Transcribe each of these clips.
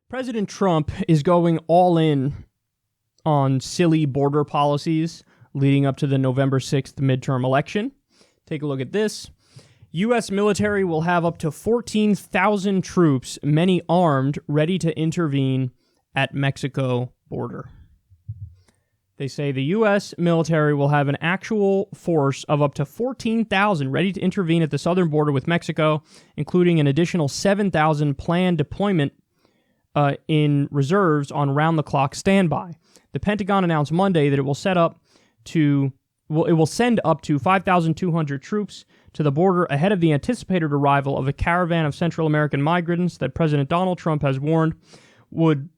President Trump is going all in on silly border policies leading up to the November 6th midterm election. Take a look at this. U.S. military will have up to 14,000 troops, many armed, ready to intervene at Mexico border. They say the U.S. military will have an actual force of up to 14,000 ready to intervene at the southern border with Mexico, including an additional 7,000 planned deployment in reserves on round-the-clock standby. The Pentagon announced Monday that it will send up to 5,200 troops to the border ahead of the anticipated arrival of a caravan of Central American migrants that President Donald Trump has warned would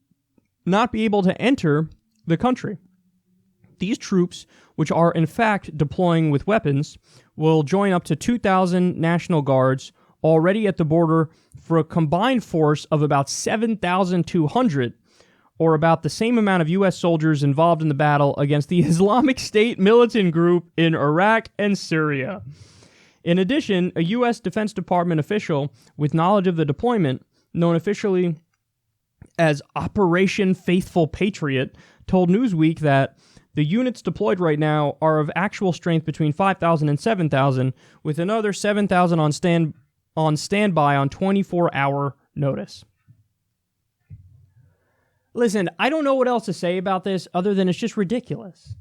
not be able to enter the country. These troops, which are in fact deploying with weapons, will join up to 2,000 National Guards already at the border for a combined force of about 7,200, or about the same amount of U.S. soldiers involved in the battle against the Islamic State militant group in Iraq and Syria. In addition, a U.S. Defense Department official with knowledge of the deployment, known officially as Operation Faithful Patriot, told Newsweek that the units deployed right now are of actual strength between 5,000 and 7,000, with another 7,000 on standby on 24-hour notice. Listen, I don't know what else to say about this other than it's just ridiculous.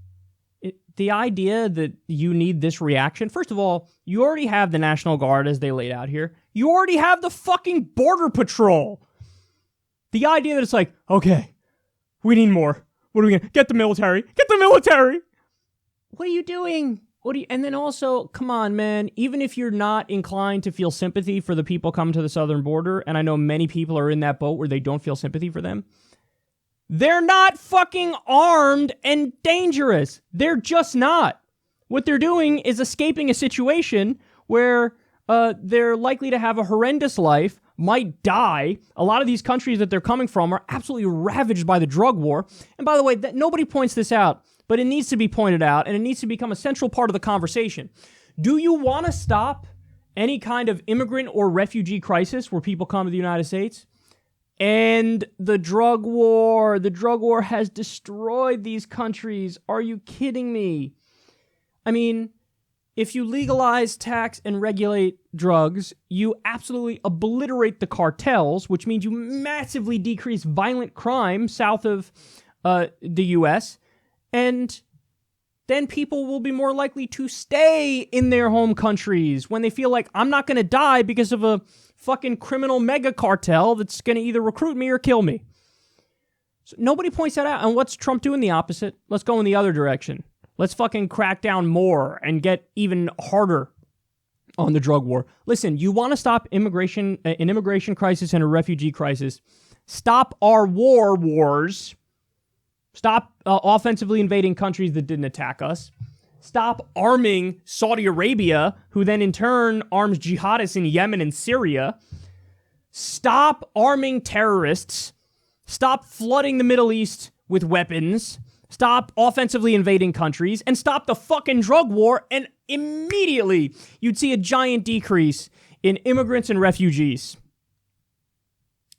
The idea that you need this reaction, first of all, you already have the National Guard as they laid out here. You already have the fucking Border Patrol. The idea that it's like, okay, we need more. What are we going to get the military? Get the military. What are you doing? And then also, come on, man, even if you're not inclined to feel sympathy for the people coming to the southern border, and I know many people are in that boat where they don't feel sympathy for them, they're not fucking armed and dangerous. They're just not. What they're doing is escaping a situation where they're likely to have a horrendous life, might die. A lot of these countries that they're coming from are absolutely ravaged by the drug war. And by the way, nobody points this out, but it needs to be pointed out, and it needs to become a central part of the conversation. Do you want to stop any kind of immigrant or refugee crisis where people come to the United States? And the drug war has destroyed these countries. Are you kidding me? I mean, if you legalize, tax, and regulate drugs, you absolutely obliterate the cartels, which means you massively decrease violent crime south of the U.S., and then people will be more likely to stay in their home countries when they feel like, I'm not going to die because of a fucking criminal mega cartel that's going to either recruit me or kill me. So nobody points that out. And what's Trump doing the opposite? Let's go in the other direction. Let's fucking crack down more and get even harder on the drug war. Listen, you want to stop an immigration crisis and a refugee crisis. Stop our wars. Stop offensively invading countries that didn't attack us. Stop arming Saudi Arabia, who then in turn arms jihadists in Yemen and Syria. Stop arming terrorists. Stop flooding the Middle East with weapons. Stop offensively invading countries. And stop the fucking drug war. And immediately you'd see a giant decrease in immigrants and refugees.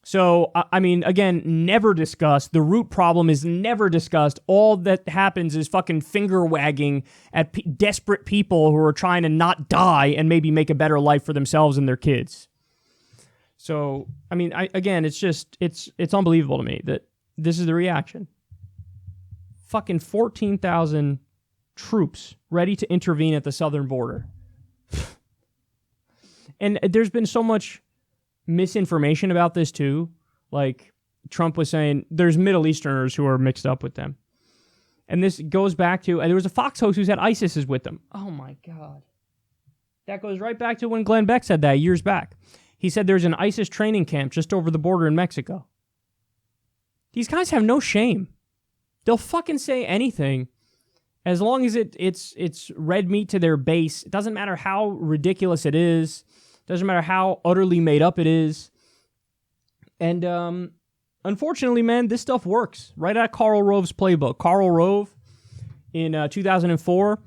So, I mean, again, never discussed. The root problem is never discussed. All that happens is fucking finger wagging at desperate people who are trying to not die and maybe make a better life for themselves and their kids. So, I mean, it's unbelievable to me that this is the reaction. Fucking 14,000 troops ready to intervene at the southern border. And there's been so much misinformation about this too. Like Trump was saying there's Middle Easterners who are mixed up with them. And this goes back to, there was a Fox host who said ISIS is with them. Oh my God. That goes right back to when Glenn Beck said that years back. He said there's an ISIS training camp just over the border in Mexico. These guys have no shame. They'll fucking say anything as long as it's red meat to their base. It doesn't matter how ridiculous it is. Doesn't matter how utterly made up it is. And unfortunately, man, this stuff works. Right out of Karl Rove's playbook. Karl Rove, in 2004,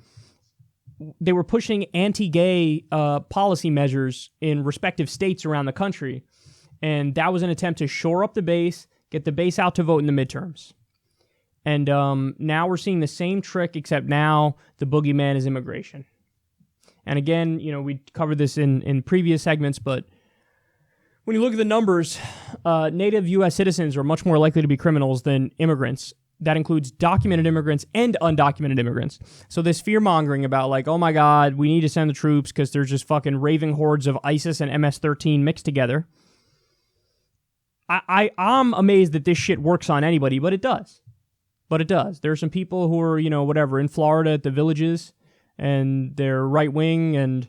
they were pushing anti-gay policy measures in respective states around the country. And that was an attempt to shore up the base, get the base out to vote in the midterms. And now we're seeing the same trick, except now the boogeyman is immigration. And again, we covered this in previous segments, but when you look at the numbers, native U.S. citizens are much more likely to be criminals than immigrants. That includes documented immigrants and undocumented immigrants. So this fear-mongering about like, oh my God, we need to send the troops because there's just fucking raving hordes of ISIS and MS-13 mixed together. I'm amazed that this shit works on anybody, but it does. There are some people who are, in Florida at the villages, and they're right-wing, and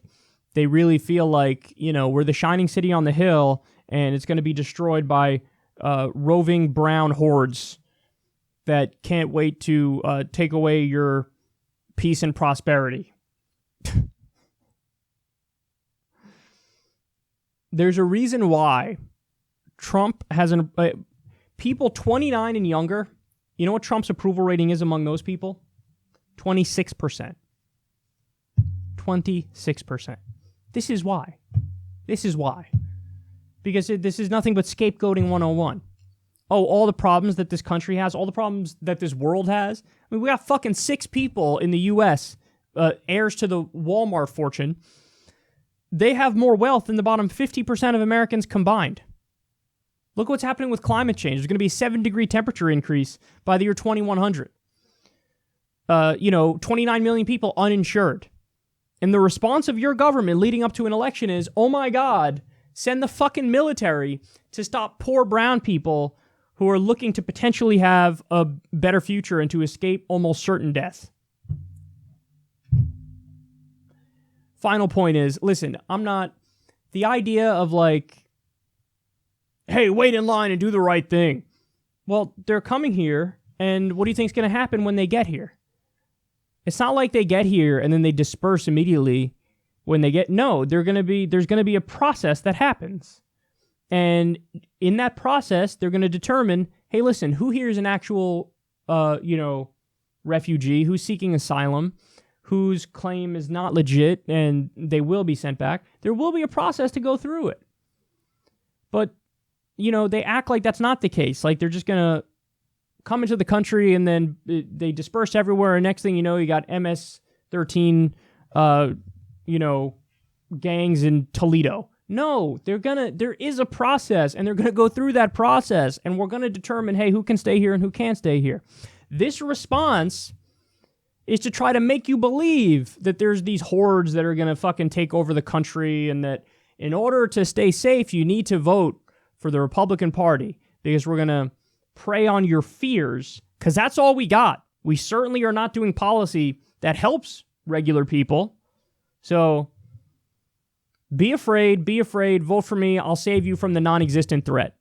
they really feel like, we're the shining city on the hill, and it's going to be destroyed by roving brown hordes that can't wait to take away your peace and prosperity. There's a reason why Trump has people 29 and younger. You know what Trump's approval rating is among those people? 26%. 26%. This is why. Because this is nothing but scapegoating 101. Oh, all the problems that this country has, all the problems that this world has. I mean, we got fucking 6 people in the U.S., heirs to the Walmart fortune. They have more wealth than the bottom 50% of Americans combined. Look what's happening with climate change. There's going to be a 7-degree temperature increase by the year 2100. 29 million people uninsured. And the response of your government leading up to an election is, oh my God, send the fucking military to stop poor brown people who are looking to potentially have a better future and to escape almost certain death. Final point is, listen, the idea of like, hey, wait in line and do the right thing. Well, they're coming here, and what do you think is going to happen when they get here? It's not like they get here and then they disperse immediately when they get... No, there's going to be a process that happens. And in that process, they're going to determine, hey, listen, who here is an actual, refugee, who's seeking asylum, whose claim is not legit, and they will be sent back. There will be a process to go through it. But they act like that's not the case. Like they're just going to come into the country and then they disperse everywhere. And next thing you know, you got MS-13, gangs in Toledo. No, there is a process, and they're going to go through that process, and we're going to determine, hey, who can stay here and who can't stay here. This response is to try to make you believe that there's these hordes that are going to fucking take over the country, and that in order to stay safe, you need to vote for the Republican Party because we're going to prey on your fears, because that's all we got. We certainly are not doing policy that helps regular people. So be afraid, vote for me. I'll save you from the non-existent threat.